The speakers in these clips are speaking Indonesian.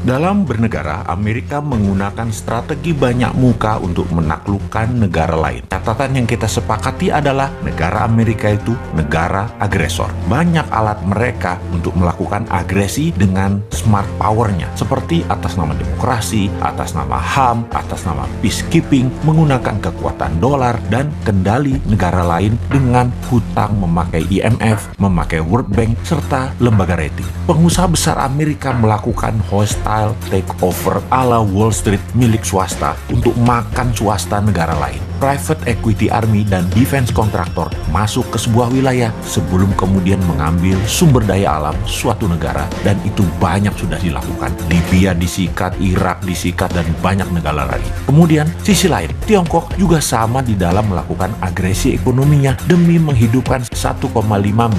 Dalam bernegara, Amerika menggunakan strategi banyak muka untuk menaklukkan negara lain. Catatan yang kita sepakati adalah negara Amerika itu negara agresor. Banyak alat mereka untuk melakukan agresi dengan smart power-nya, seperti atas nama demokrasi, atas nama HAM, atas nama peacekeeping, menggunakan kekuatan dolar dan kendali negara lain dengan hutang memakai IMF, memakai World Bank, serta lembaga rating. Pengusaha besar Amerika melakukan hostile takeover ala Wall Street milik swasta untuk makan swasta negara lain. Private equity army dan defense kontraktor masuk ke sebuah wilayah sebelum kemudian mengambil sumber daya alam suatu negara, dan itu banyak sudah dilakukan. Libya disikat, Irak disikat, dan banyak negara lagi. Kemudian sisi lain, Tiongkok juga sama di dalam melakukan agresi ekonominya demi menghidupkan 1,5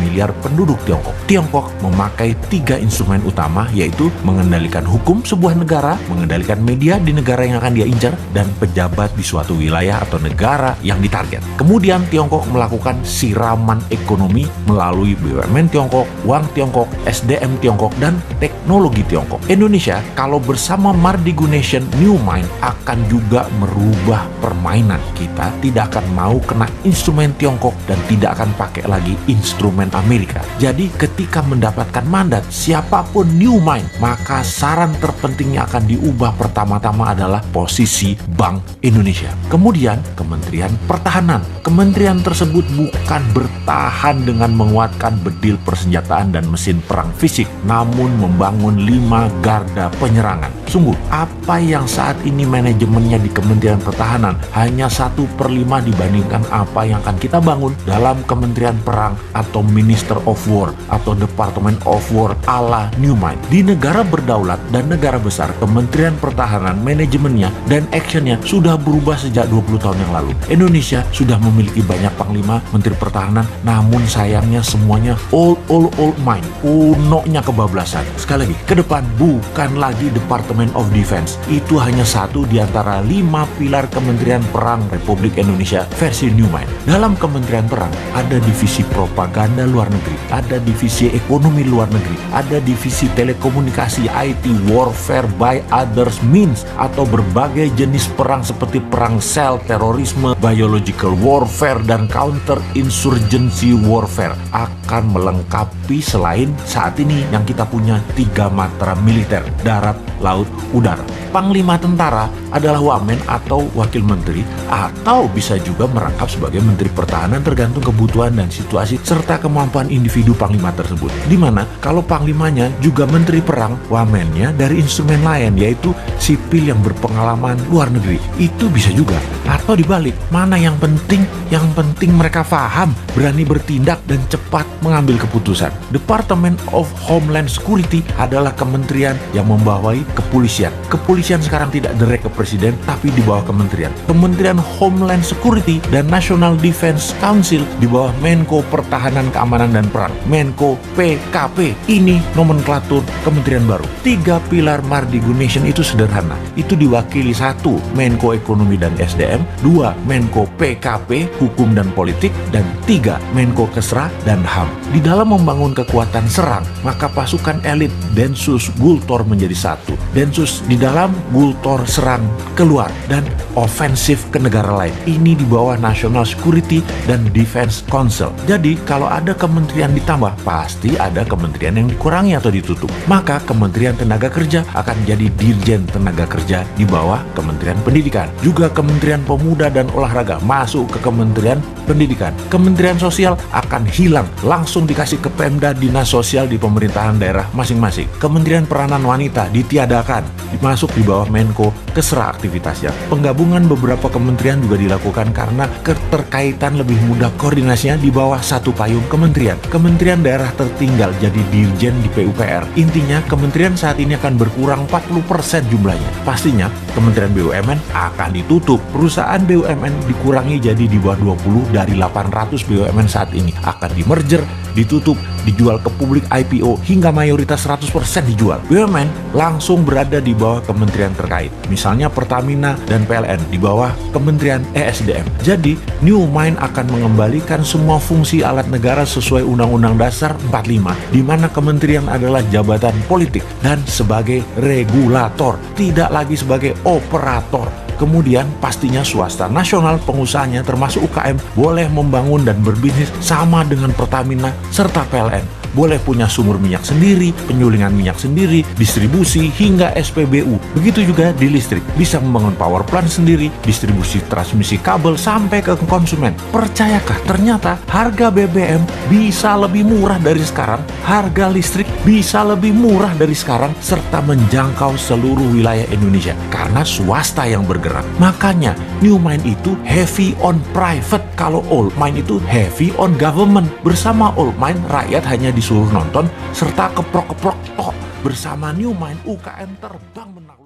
miliar penduduk Tiongkok. Tiongkok memakai 3 instrumen utama, yaitu mengendalikan hukum sebuah negara, mengendalikan media di negara yang akan dia incar, dan pejabat di suatu wilayah atau negara yang ditarget. Kemudian Tiongkok melakukan siraman ekonomi melalui BUMN Tiongkok, uang Tiongkok, SDM Tiongkok, dan teknologi Tiongkok. Indonesia kalau bersama Mardigu Nation New Mind akan juga merubah permainan. Kita tidak akan mau kena instrumen Tiongkok dan tidak akan pakai lagi instrumen Amerika. Jadi ketika mendapatkan mandat siapapun New Mind, maka saran terpentingnya akan diubah pertama-tama adalah posisi Bank Indonesia. Kemudian Kementerian Pertahanan. Kementerian tersebut bukan bertahan dengan menguatkan bedil persenjataan dan mesin perang fisik, namun membangun 5 garda penyerangan. Sungguh, apa yang saat ini manajemennya di Kementerian Pertahanan hanya 1/5 dibandingkan apa yang akan kita bangun dalam Kementerian Perang atau Minister of War atau Department of War ala New Mind. Di negara berdaulat dan negara besar, Kementerian Pertahanan manajemennya dan actionnya sudah berubah sejak 20 tahun yang lalu. Indonesia sudah memiliki banyak panglima, menteri pertahanan, namun sayangnya semuanya old mind, kunonya kebablasan. Sekali lagi, ke depan bukan lagi Department of Defense, itu hanya satu di antara 5 pilar Kementerian Perang Republik Indonesia versi New Mind. Dalam Kementerian Perang ada divisi propaganda luar negeri, ada divisi ekonomi luar negeri, ada divisi telekomunikasi, IT, warfare by others means, atau berbagai jenis perang seperti perang sel, terorisme, biological warfare, dan counter-insurgency warfare akan melengkapi selain saat ini yang kita punya 3 matra militer, darat, laut, udara. Panglima tentara adalah wamen atau wakil menteri, atau bisa juga merangkap sebagai menteri pertahanan tergantung kebutuhan dan situasi serta kemampuan individu panglima tersebut. Dimana kalau panglimanya juga menteri perang, wamennya dari instrumen lain yaitu sipil yang berpengalaman luar negeri. Itu bisa juga. Atau dibalik, mana yang penting? Yang penting mereka paham, berani bertindak, dan cepat mengambil keputusan. Department of Homeland Security adalah kementerian yang membawahi kepolisian. Kepolisian sekarang tidak direct ke presiden, tapi di bawah kementerian. Kementerian Homeland Security dan National Defense Council di bawah Menko Pertahanan, Keamanan, dan Perang, Menko PKP. Ini nomenklatur kementerian baru. 3 pilar Mardigu Nation itu sederhana. Itu diwakili 1 Menko Ekonomi dan SDM, 2 Menko PKP, Hukum dan Politik, dan 3 Menko Kesra dan HAM. Di dalam membangun kekuatan serang, maka pasukan elit Densus Gultor menjadi 1. Densus di dalam, Gultor serang keluar, dan ofensif ke negara lain. Ini di bawah National Security dan Defense Council. Jadi kalau ada kementerian ditambah, pasti ada kementerian yang dikurangi atau ditutup. Maka Kementerian Tenaga Kerja akan jadi Dirjen Tenaga Kerja di bawah Kementerian Pendidikan. Juga Kementerian Pemuda dan Olahraga masuk ke Kementerian Pendidikan. Kementerian Sosial akan hilang, langsung dikasih ke Pemda, dinas sosial di pemerintahan daerah masing-masing. Kementerian Peranan Wanita ditiadakan, masuk di bawah Menko Kesra aktivitasnya. Penggabungan beberapa kementerian juga dilakukan karena keterkaitan lebih mudah koordinasinya di bawah satu payung kementerian. Kementerian daerah tertinggal jadi dirjen di PUPR. Intinya kementerian saat ini akan berkurang 40% jumlahnya. Pastinya Kementerian BUMN akan ditutup, perusahaan perusahaan BUMN dikurangi jadi di bawah 20 dari 800 BUMN saat ini. Akan di-merger, ditutup, dijual ke publik IPO, hingga mayoritas 100% dijual. BUMN langsung berada di bawah kementerian terkait. Misalnya Pertamina dan PLN di bawah Kementerian ESDM. Jadi, New Mind akan mengembalikan semua fungsi alat negara sesuai Undang-Undang Dasar 45, di mana kementerian adalah jabatan politik dan sebagai regulator, tidak lagi sebagai operator. Kemudian pastinya swasta nasional pengusahanya termasuk UKM boleh membangun dan berbisnis sama dengan Pertamina serta PLN. Boleh punya sumur minyak sendiri, penyulingan minyak sendiri, distribusi hingga SPBU. Begitu juga di listrik, bisa membangun power plant sendiri, distribusi transmisi kabel sampai ke konsumen. Percayakah ternyata harga BBM bisa lebih murah dari sekarang, harga listrik bisa lebih murah dari sekarang, serta menjangkau seluruh wilayah Indonesia karena swasta yang bergerak. Makanya New Mind itu heavy on private, kalau Old Mind itu heavy on government. Bersama Old Mind, rakyat hanya disuruh nonton serta keprok-keprok tok. Bersama New Mind, UKM terbang menang.